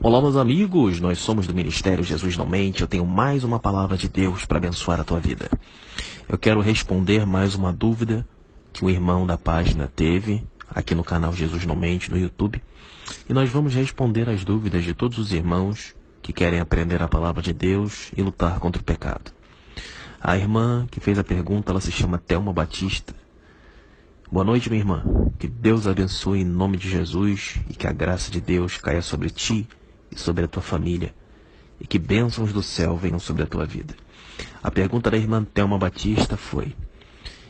Olá, meus amigos, nós somos do Ministério Jesus Não Mente. Eu tenho mais uma palavra de Deus para abençoar a tua vida. Eu quero responder mais uma dúvida que o irmão da página teve aqui no canal Jesus Não Mente, no YouTube. E nós vamos responder as dúvidas de todos os irmãos que querem aprender a palavra de Deus e lutar contra o pecado. A irmã que fez a pergunta, ela se chama Thelma Batista. Boa noite, minha irmã. Que Deus abençoe em nome de Jesus e que a graça de Deus caia sobre ti e sobre a tua família, e que bênçãos do céu venham sobre a tua vida. A pergunta da irmã Thelma Batista foi: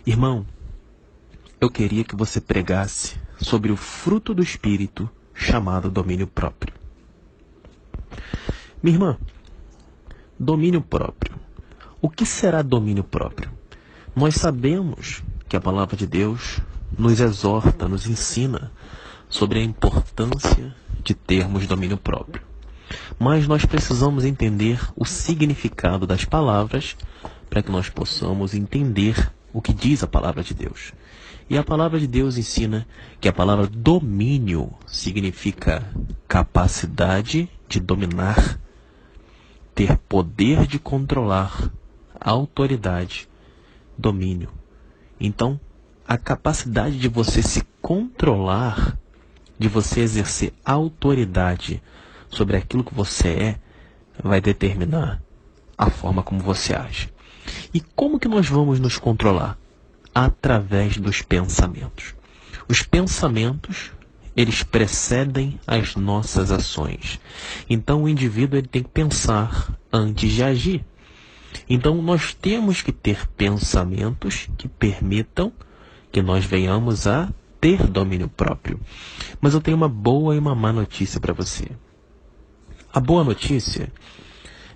irmão, eu queria que você pregasse sobre o fruto do Espírito chamado domínio próprio. Minha irmã, domínio próprio. O que será domínio próprio? Nós sabemos que a palavra de Deus nos exorta, nos ensina sobre a importância de termos domínio próprio. Mas nós precisamos entender o significado das palavras para que nós possamos entender o que diz a palavra de Deus. E a palavra de Deus ensina que a palavra domínio significa capacidade de dominar, ter poder de controlar, autoridade, domínio. Então, a capacidade de você se controlar, de você exercer autoridade sobre aquilo que você é, vai determinar a forma como você age. E como que nós vamos nos controlar? Através dos pensamentos. Os pensamentos, eles precedem as nossas ações. Então o indivíduo ele tem que pensar antes de agir. Então nós temos que ter pensamentos que permitam que nós venhamos a ter domínio próprio. Mas eu tenho uma boa e uma má notícia para você. A boa notícia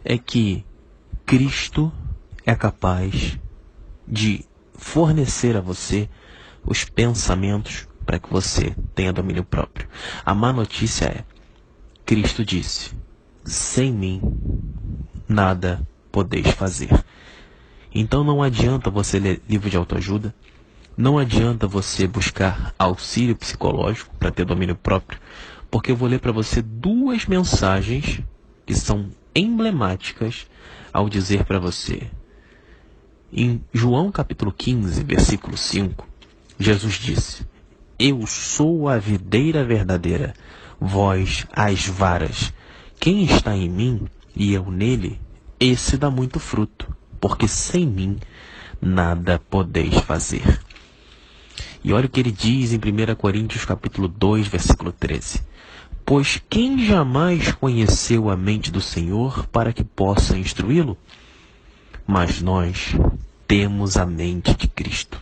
é que Cristo é capaz de fornecer a você os pensamentos para que você tenha domínio próprio. A má notícia é: Cristo disse, sem mim nada podeis fazer. Então não adianta você ler livro de autoajuda, não adianta você buscar auxílio psicológico para ter domínio próprio, porque eu vou ler para você duas mensagens que são emblemáticas ao dizer para você. Em João capítulo 15, versículo 5, Jesus disse: eu sou a videira verdadeira, vós as varas. Quem está em mim e eu nele, esse dá muito fruto, porque sem mim nada podeis fazer. E olha o que ele diz em 1 Coríntios capítulo 2, versículo 13. Pois quem jamais conheceu a mente do Senhor para que possa instruí-lo? Mas nós temos a mente de Cristo.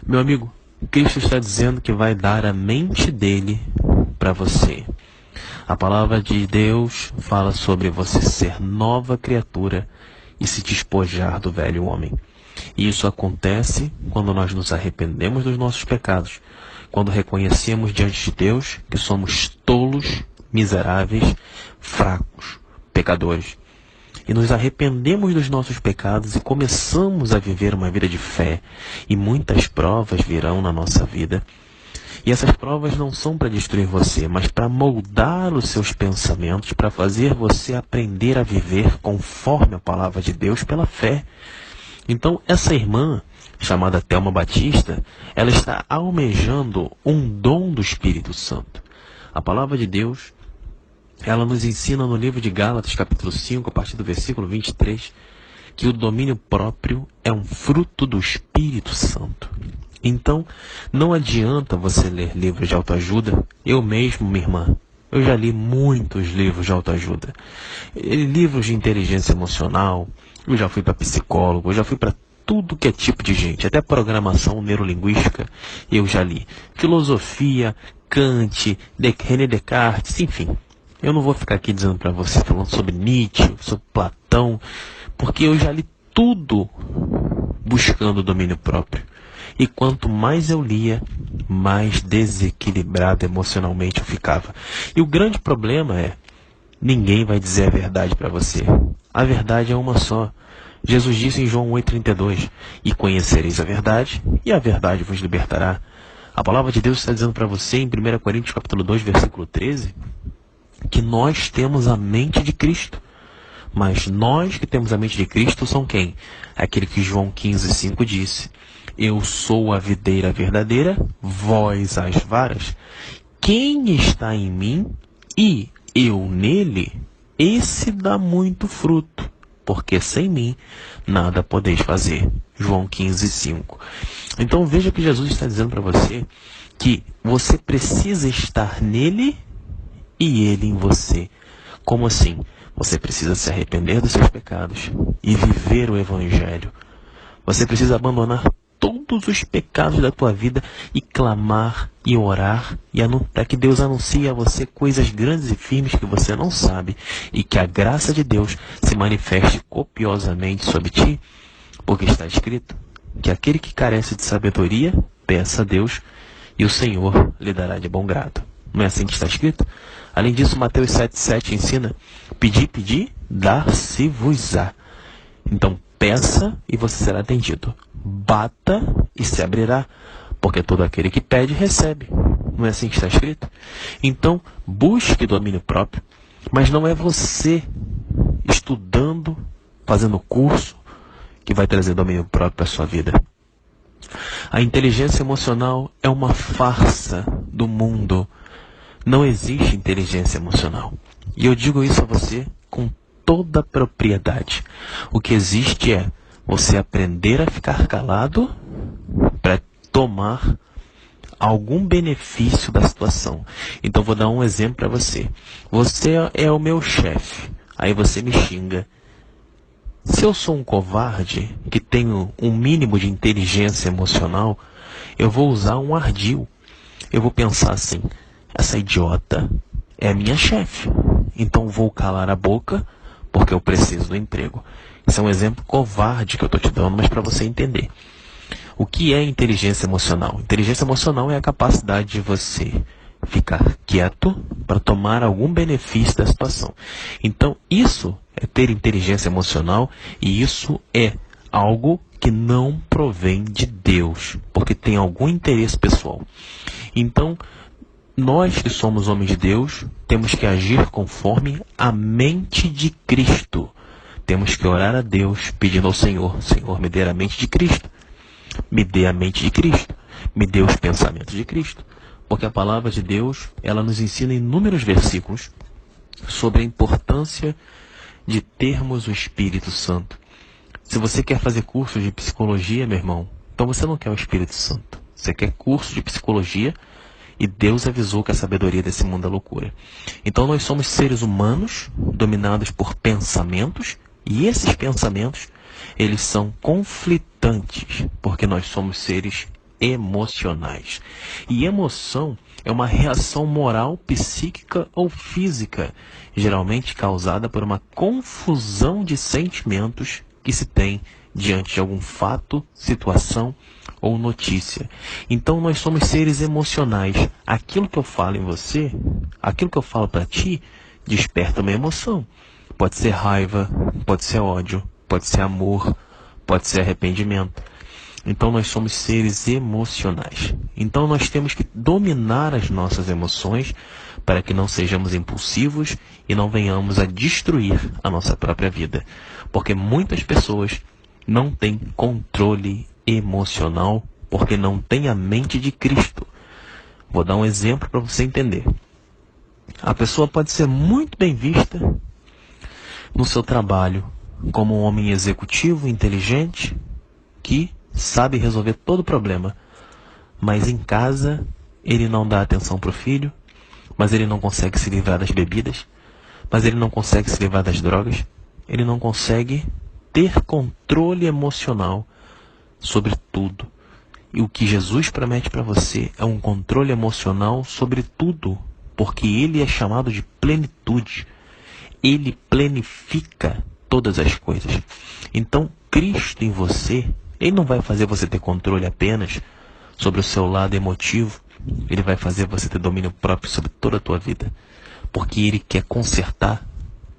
Meu amigo, Cristo está dizendo que vai dar a mente dele para você. A palavra de Deus fala sobre você ser nova criatura e se despojar do velho homem. E isso acontece quando nós nos arrependemos dos nossos pecados, quando reconhecemos diante de Deus que somos tolos, miseráveis, fracos, pecadores. E nos arrependemos dos nossos pecados e começamos a viver uma vida de fé. E muitas provas virão na nossa vida. E essas provas não são para destruir você, mas para moldar os seus pensamentos, para fazer você aprender a viver conforme a palavra de Deus pela fé. Então, essa irmã, chamada Thelma Batista, ela está almejando um dom do Espírito Santo. A palavra de Deus, ela nos ensina no livro de Gálatas, capítulo 5, a partir do versículo 23, que o domínio próprio é um fruto do Espírito Santo. Então, não adianta você ler livros de autoajuda. Eu mesmo, minha irmã, eu já li muitos livros de autoajuda. Livros de inteligência emocional, eu já fui para psicólogo, eu já fui para tudo que é tipo de gente, até programação neurolinguística eu já li. Filosofia, Kant, René Descartes, enfim. Eu não vou ficar aqui dizendo para você, falando sobre Nietzsche, sobre Platão, porque eu já li tudo buscando o domínio próprio. E quanto mais eu lia, mais desequilibrado emocionalmente eu ficava. E o grande problema é, ninguém vai dizer a verdade para você. A verdade é uma só. Jesus disse em João 8,32, e conhecereis a verdade, e a verdade vos libertará. A palavra de Deus está dizendo para você em 1 Coríntios capítulo 2, versículo 13, que nós temos a mente de Cristo. Mas nós que temos a mente de Cristo são quem? Aquele que João 15,5 disse: eu sou a videira verdadeira, vós as varas. Quem está em mim e eu nele, esse dá muito fruto, porque sem mim nada podeis fazer. João 15,5. Então veja que Jesus está dizendo para você que você precisa estar nele e ele em você. Como assim? Você precisa se arrepender dos seus pecados e viver o Evangelho. Você precisa abandonar todos os pecados da tua vida e clamar e orar para que Deus anuncie a você coisas grandes e firmes que você não sabe e que a graça de Deus se manifeste copiosamente sobre ti, porque está escrito que aquele que carece de sabedoria, peça a Deus e o Senhor lhe dará de bom grado. Não é assim que está escrito? Além disso, Mateus 7,7 ensina: pedi, pedi, dar-se-vos-á. Então, peça e você será atendido. Bata e se abrirá, porque todo aquele que pede, recebe. Não é assim que está escrito? Então, busque domínio próprio, mas não é você estudando, fazendo curso, que vai trazer domínio próprio para a sua vida. A inteligência emocional é uma farsa do mundo. Não existe inteligência emocional. E eu digo isso a você com toda a propriedade. O que existe é você aprender a ficar calado para tomar algum benefício da situação. Então vou dar um exemplo para você. Você é o meu chefe. Aí você me xinga. Se eu sou um covarde, que tenho um mínimo de inteligência emocional, eu vou usar um ardil. Eu vou pensar assim: essa idiota é minha chefe, então vou calar a boca porque eu preciso do emprego. Isso é um exemplo covarde que eu estou te dando, mas para você entender. O que é inteligência emocional? Inteligência emocional é a capacidade de você ficar quieto para tomar algum benefício da situação. Então, isso é ter inteligência emocional e isso é algo que não provém de Deus, porque tem algum interesse pessoal. Então, nós que somos homens de Deus, temos que agir conforme a mente de Cristo. Temos que orar a Deus, pedindo ao Senhor: Senhor, me dê a mente de Cristo. Me dê a mente de Cristo. Me dê os pensamentos de Cristo. Porque a palavra de Deus, ela nos ensina em inúmeros versículos sobre a importância de termos o Espírito Santo. Se você quer fazer curso de psicologia, meu irmão, então você não quer o Espírito Santo. Você quer curso de psicologia e Deus avisou que a sabedoria desse mundo é loucura. Então nós somos seres humanos dominados por pensamentos e esses pensamentos, eles são conflitantes porque nós somos seres emocionais. E emoção é uma reação moral, psíquica ou física, geralmente causada por uma confusão de sentimentos que se tem diante de algum fato, situação ou notícia. Então nós somos seres emocionais. Aquilo que eu falo em você, aquilo que eu falo para ti, desperta uma emoção. Pode ser raiva, pode ser ódio, pode ser amor, pode ser arrependimento. Então nós somos seres emocionais. Então nós temos que dominar as nossas emoções para que não sejamos impulsivos e não venhamos a destruir a nossa própria vida. Porque muitas pessoas não têm controle emocional porque não têm a mente de Cristo. Vou dar um exemplo para você entender. A pessoa pode ser muito bem vista no seu trabalho como um homem executivo, inteligente, que sabe resolver todo o problema, mas em casa ele não dá atenção para o filho, mas ele não consegue se livrar das bebidas, mas ele não consegue se livrar das drogas, ele não consegue ter controle emocional sobre tudo. E o que Jesus promete para você é um controle emocional sobre tudo, porque ele é chamado de plenitude. Ele planifica todas as coisas. Então, Cristo em você, ele não vai fazer você ter controle apenas sobre o seu lado emotivo. Ele vai fazer você ter domínio próprio sobre toda a tua vida. Porque ele quer consertar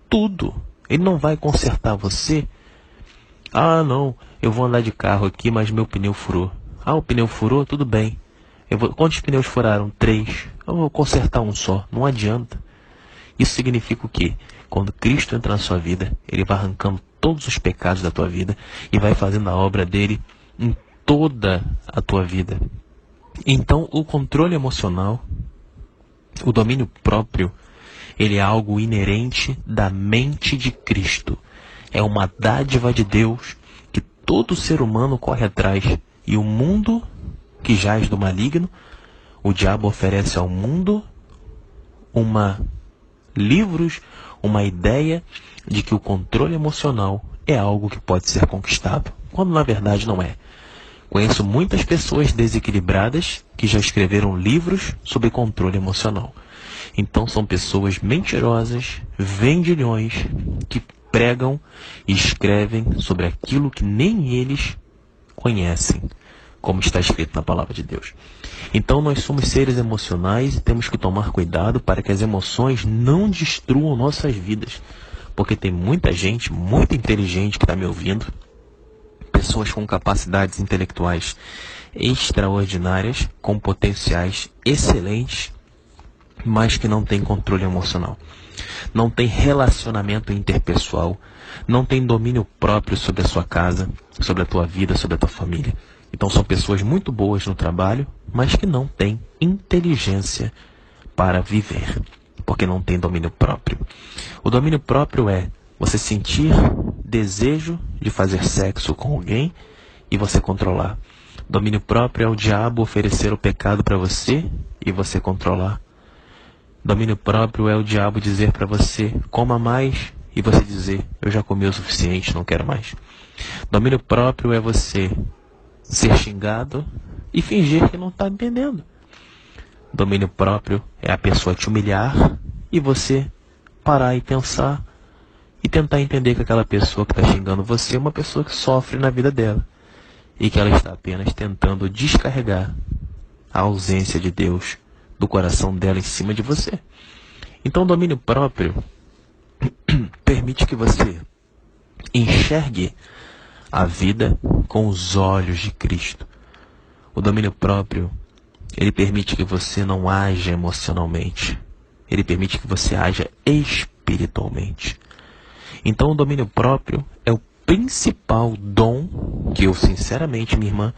tudo. Ele não vai consertar você. Ah, não, eu vou andar de carro aqui, mas meu pneu furou. Ah, o pneu furou? Tudo bem. Quantos pneus furaram? 3. Eu vou consertar um só. Não adianta. Isso significa o quê? Quando Cristo entra na sua vida, Ele vai arrancando todos os pecados da tua vida e vai fazendo a obra dele em toda a tua vida. Então, o controle emocional, o domínio próprio, ele é algo inerente da mente de Cristo. É uma dádiva de Deus que todo ser humano corre atrás. E o mundo que jaz do maligno, o diabo oferece ao mundo livros, uma ideia de que o controle emocional é algo que pode ser conquistado, quando na verdade não é. Conheço muitas pessoas desequilibradas que já escreveram livros sobre controle emocional. Então são pessoas mentirosas, vendilhões, que pregam e escrevem sobre aquilo que nem eles conhecem, como está escrito na palavra de Deus. Então nós somos seres emocionais e temos que tomar cuidado para que as emoções não destruam nossas vidas. Porque tem muita gente muito inteligente que está me ouvindo, pessoas com capacidades intelectuais extraordinárias, com potenciais excelentes, mas que não tem controle emocional. Não tem relacionamento interpessoal, não tem domínio próprio sobre a sua casa, sobre a tua vida, sobre a tua família. Então são pessoas muito boas no trabalho, mas que não têm inteligência para viver, porque não tem domínio próprio. O domínio próprio é você sentir desejo de fazer sexo com alguém e você controlar. Domínio próprio é o diabo oferecer o pecado para você e você controlar. Domínio próprio é o diabo dizer para você, coma mais, e você dizer, eu já comi o suficiente, não quero mais. Domínio próprio é você ser xingado e fingir que não está entendendo. Domínio próprio é a pessoa te humilhar e você parar e pensar e tentar entender que aquela pessoa que está xingando você é uma pessoa que sofre na vida dela e que ela está apenas tentando descarregar a ausência de Deus do coração dela em cima de você. Então o domínio próprio permite que você enxergue a vida com os olhos de Cristo. O domínio próprio, ele permite que você não haja emocionalmente. Ele permite que você haja espiritualmente. Então o domínio próprio é o principal dom que eu, sinceramente, minha irmã,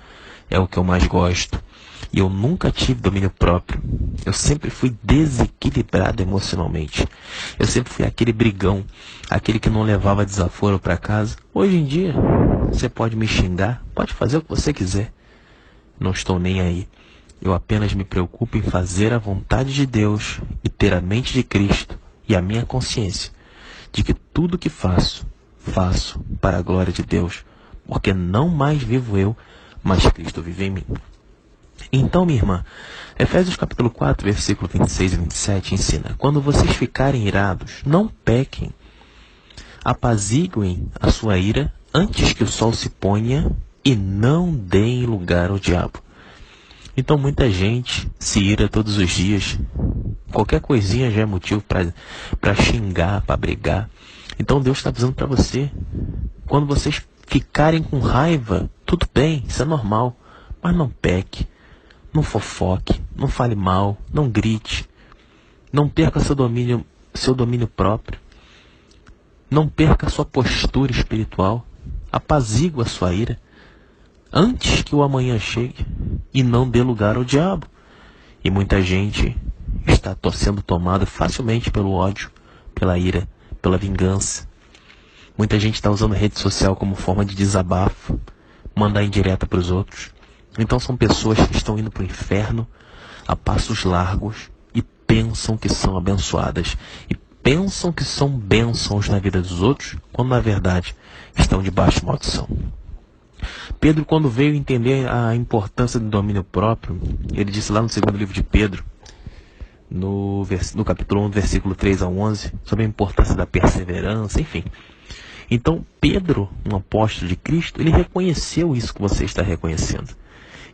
é o que eu mais gosto. E eu nunca tive domínio próprio. Eu sempre fui desequilibrado emocionalmente. Eu sempre fui aquele brigão, aquele que não levava desaforo para casa. Hoje em dia, você pode me xingar, pode fazer o que você quiser. Não estou nem aí. Eu apenas me preocupo em fazer a vontade de Deus e ter a mente de Cristo e a minha consciência de que tudo que faço, faço para a glória de Deus. Porque não mais vivo eu, mas Cristo vive em mim. Então, minha irmã, Efésios capítulo 4, versículo 26 e 27 ensina: quando vocês ficarem irados, não pequem. Apaziguem a sua ira antes que o sol se ponha e não deem lugar ao diabo. Então, muita gente se ira todos os dias. Qualquer coisinha já é motivo para xingar, para brigar. Então, Deus está avisando para você. Quando vocês ficarem com raiva, tudo bem, isso é normal. Mas não peque. Não fofoque, não fale mal, não grite, não perca seu domínio próprio, não perca sua postura espiritual, apazigua a sua ira, antes que o amanhã chegue e não dê lugar ao diabo. E muita gente está sendo tomada facilmente pelo ódio, pela ira, pela vingança. Muita gente está usando rede social como forma de desabafo, mandar indireta para os outros. Então são pessoas que estão indo para o inferno a passos largos e pensam que são abençoadas. E pensam que são bênçãos na vida dos outros, quando na verdade estão debaixo de maldição. Pedro, quando veio entender a importância do domínio próprio, ele disse lá no segundo livro de Pedro, no capítulo 1, versículo 3 a 11, sobre a importância da perseverança, enfim. Então Pedro, um apóstolo de Cristo, ele reconheceu isso que você está reconhecendo.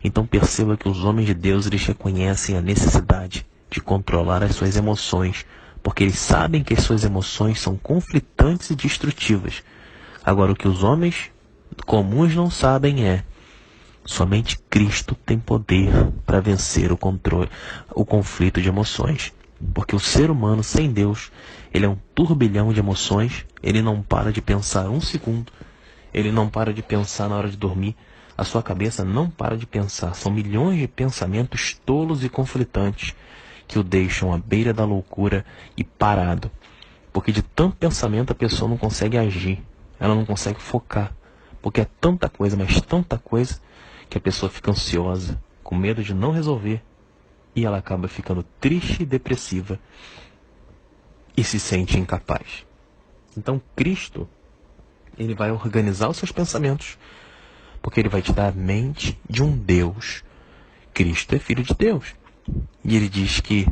Então perceba que os homens de Deus, eles reconhecem a necessidade de controlar as suas emoções, porque eles sabem que as suas emoções são conflitantes e destrutivas. Agora, o que os homens comuns não sabem é Somente Cristo tem poder para vencer o conflito de emoções. Porque o ser humano sem Deus, ele é um turbilhão de emoções, ele não para de pensar um segundo, ele não para de pensar na hora de dormir, a sua cabeça não para de pensar. São milhões de pensamentos tolos e conflitantes que o deixam à beira da loucura e parado. Porque de tanto pensamento a pessoa não consegue agir, ela não consegue focar. Porque é tanta coisa, mas tanta coisa, que a pessoa fica ansiosa, com medo de não resolver, e ela acaba ficando triste e depressiva e se sente incapaz. Então Cristo, ele vai organizar os seus pensamentos, porque ele vai te dar a mente de um Deus. Cristo é filho de Deus. E ele diz que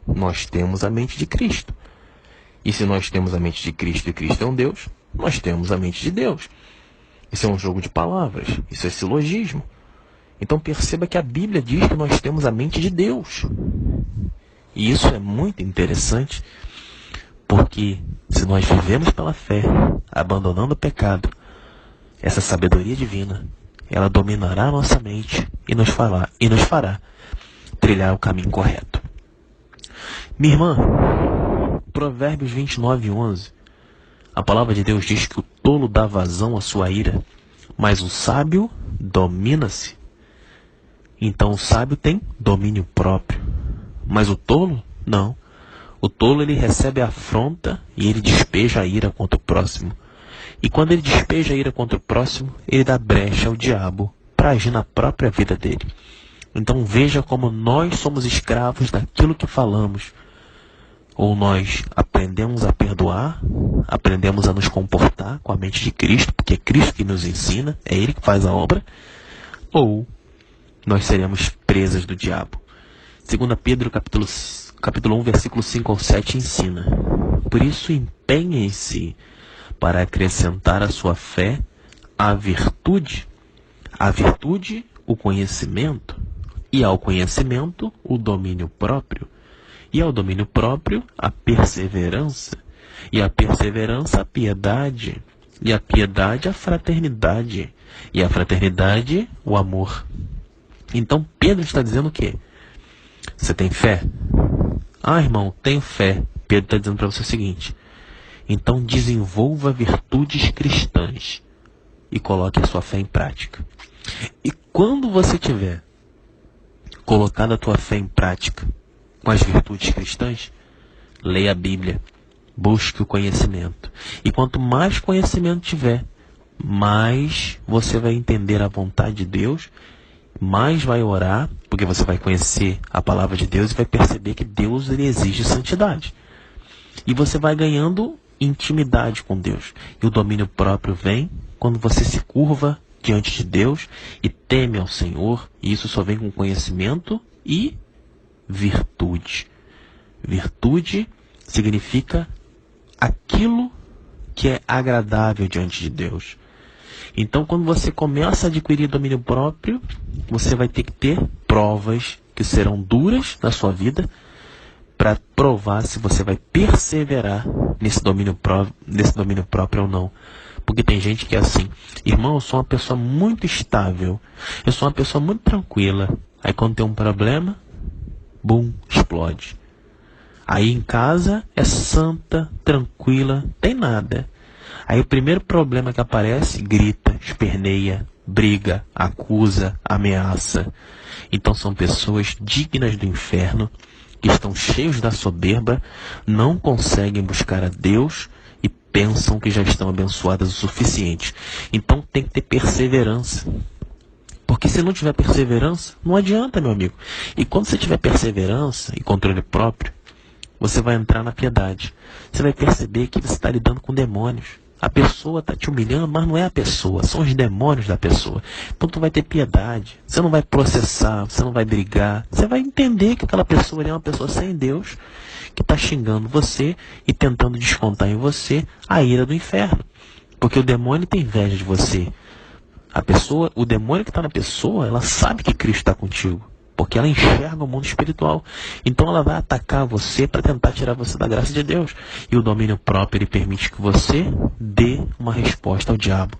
nós temos a mente de Cristo. E se nós temos a mente de Cristo e Cristo é um Deus, nós temos a mente de Deus. Isso é um jogo de palavras, isso é silogismo. Então perceba que a Bíblia diz que nós temos a mente de Deus. E isso é muito interessante, porque se nós vivemos pela fé, abandonando o pecado, essa sabedoria divina, ela dominará a nossa mente e nos fará trilhar o caminho correto. Minha irmã, Provérbios 29:11, a palavra de Deus diz que o tolo dá vazão à sua ira, mas o sábio domina-se. Então o sábio tem domínio próprio, mas o tolo não. O tolo, ele recebe a afronta e ele despeja a ira contra o próximo. E quando ele despeja a ira contra o próximo, ele dá brecha ao diabo para agir na própria vida dele. Então veja como nós somos escravos daquilo que falamos. Ou nós aprendemos a perdoar, aprendemos a nos comportar com a mente de Cristo, porque é Cristo que nos ensina, é Ele que faz a obra, ou nós seremos presas do diabo. 2 Pedro capítulo 1, versículo 5 ao 7 ensina: por isso empenhem-se para acrescentar à sua fé a virtude, o conhecimento, e ao conhecimento o domínio próprio, e ao domínio próprio a perseverança, e a perseverança a piedade, e a piedade a fraternidade, e a fraternidade o amor. Então Pedro está dizendo o quê? Você tem fé? Ah, irmão, tenho fé. Pedro está dizendo para você o seguinte: então desenvolva virtudes cristãs e coloque a sua fé em prática. E quando você tiver colocado a tua fé em prática com as virtudes cristãs, leia a Bíblia, busque o conhecimento. E quanto mais conhecimento tiver, mais você vai entender a vontade de Deus, mais vai orar, porque você vai conhecer a palavra de Deus e vai perceber que Deus, ele exige santidade. E você vai ganhando intimidade com Deus. E o domínio próprio vem quando você se curva diante de Deus e teme ao Senhor. E isso só vem com conhecimento e virtude. Virtude significa aquilo que é agradável diante de Deus. Então, quando você começa a adquirir domínio próprio, você vai ter que ter provas que serão duras na sua vida para provar se você vai perseverar nesse domínio próprio ou não. Porque tem gente que é assim: irmão, eu sou uma pessoa muito estável, eu sou uma pessoa muito tranquila. Aí quando tem um problema, bum, explode. Aí em casa é santa, tranquila, tem nada. Aí o primeiro problema que aparece, grita, esperneia, briga, acusa, ameaça. Então são pessoas dignas do inferno, que estão cheios da soberba, não conseguem buscar a Deus e pensam que já estão abençoadas o suficiente. Então tem que ter perseverança. Porque se não tiver perseverança, não adianta, meu amigo. E quando você tiver perseverança e controle próprio, você vai entrar na piedade. Você vai perceber que você está lidando com demônios. A pessoa está te humilhando, mas não é a pessoa, são os demônios da pessoa. Então tu vai ter piedade, você não vai processar, você não vai brigar. Você vai entender que aquela pessoa é uma pessoa sem Deus, que está xingando você e tentando descontar em você a ira do inferno. Porque o demônio tem inveja de você. O demônio que está na pessoa, ela sabe que Cristo está contigo. Porque ela enxerga o mundo espiritual. Então ela vai atacar você para tentar tirar você da graça de Deus. E o domínio próprio, ele permite que você dê uma resposta ao diabo.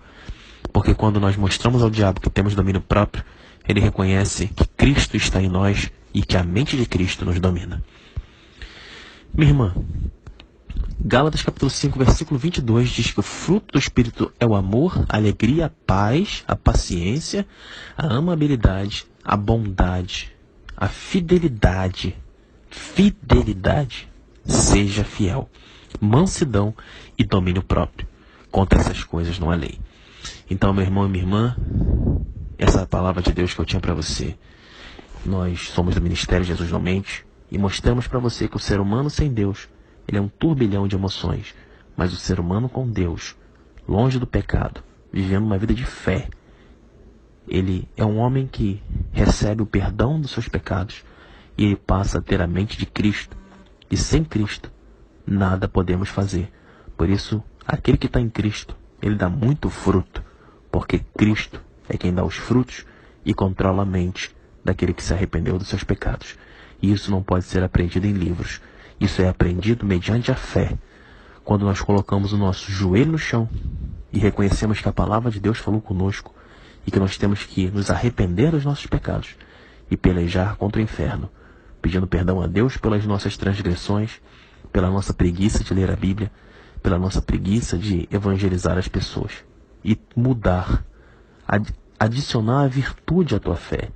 Porque quando nós mostramos ao diabo que temos domínio próprio, ele reconhece que Cristo está em nós e que a mente de Cristo nos domina. Minha irmã, Gálatas capítulo 5, versículo 22 diz que o fruto do Espírito é o amor, a alegria, a paz, a paciência, a amabilidade, a bondade, a fidelidade. Fidelidade, seja fiel, mansidão e domínio próprio. Contra essas coisas não há lei. Então, meu irmão e minha irmã, essa é a palavra de Deus que eu tinha para você. Nós somos do Ministério Jesus Não Mente e mostramos para você que o ser humano sem Deus, ele é um turbilhão de emoções. Mas o ser humano com Deus, longe do pecado, vivendo uma vida de fé, ele é um homem que recebe o perdão dos seus pecados e ele passa a ter a mente de Cristo. E sem Cristo, nada podemos fazer. Por isso, aquele que está em Cristo, ele dá muito fruto, porque Cristo é quem dá os frutos e controla a mente daquele que se arrependeu dos seus pecados. E isso não pode ser aprendido em livros. Isso é aprendido mediante a fé. Quando nós colocamos o nosso joelho no chão e reconhecemos que a palavra de Deus falou conosco e que nós temos que nos arrepender dos nossos pecados e pelejar contra o inferno, pedindo perdão a Deus pelas nossas transgressões, pela nossa preguiça de ler a Bíblia, pela nossa preguiça de evangelizar as pessoas e mudar, adicionar a virtude à tua fé,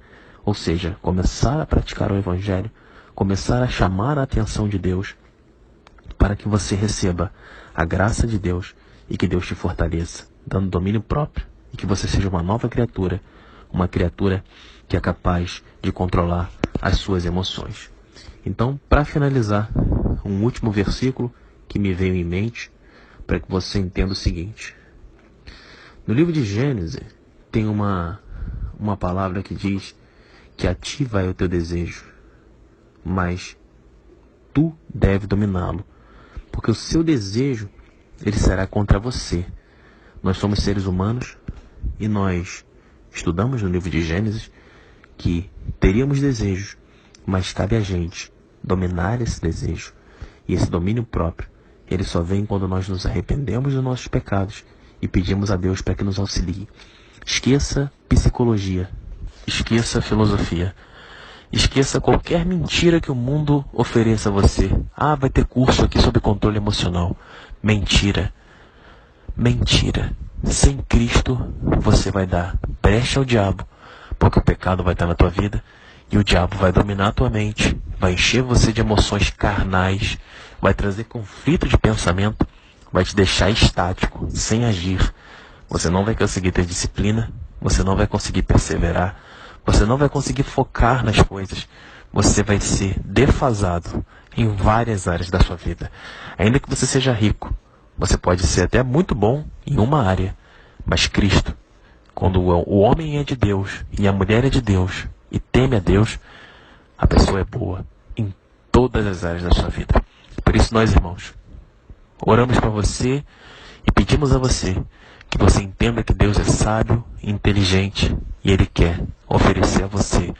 ou seja, começar a praticar o Evangelho, começar a chamar a atenção de Deus para que você receba a graça de Deus e que Deus te fortaleça, dando domínio próprio e que você seja uma nova criatura, uma criatura que é capaz de controlar as suas emoções. Então, para finalizar, um último versículo que me veio em mente para que você entenda o seguinte. No livro de Gênesis tem uma palavra que diz que ativa é o teu desejo, mas tu deve dominá-lo, porque o seu desejo ele será contra você. Nós somos seres humanos e nós estudamos no livro de Gênesis que teríamos desejos, mas cabe a gente dominar esse desejo. E esse domínio próprio, ele só vem quando nós nos arrependemos dos nossos pecados e pedimos a Deus para que nos auxilie. Esqueça psicologia, esqueça filosofia, esqueça qualquer mentira que o mundo ofereça a você. Ah, vai ter curso aqui sobre controle emocional. Mentira. Mentira. Sem Cristo, você vai dar brecha ao diabo, porque o pecado vai estar na tua vida e o diabo vai dominar a tua mente, vai encher você de emoções carnais, vai trazer conflito de pensamento, vai te deixar estático, sem agir. Você não vai conseguir ter disciplina, você não vai conseguir perseverar, você não vai conseguir focar nas coisas, você vai ser defasado em várias áreas da sua vida. Ainda que você seja rico, você pode ser até muito bom em uma área, mas Cristo, quando o homem é de Deus e a mulher é de Deus e teme a Deus, a pessoa é boa em todas as áreas da sua vida. Por isso nós, irmãos, oramos para você e pedimos a você que você entenda que Deus é sábio e inteligente e Ele quer oferecer a você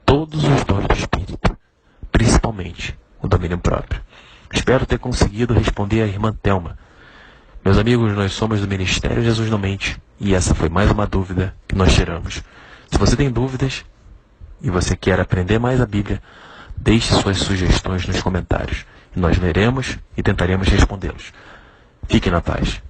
todos os dons do Espírito, principalmente o domínio próprio. Espero ter conseguido responder à irmã Thelma. Meus amigos, nós somos do Ministério Jesus Não Mente e essa foi mais uma dúvida que nós tiramos. Se você tem dúvidas e você quer aprender mais a Bíblia, deixe suas sugestões nos comentários e nós leremos e tentaremos respondê-los. Fique na paz.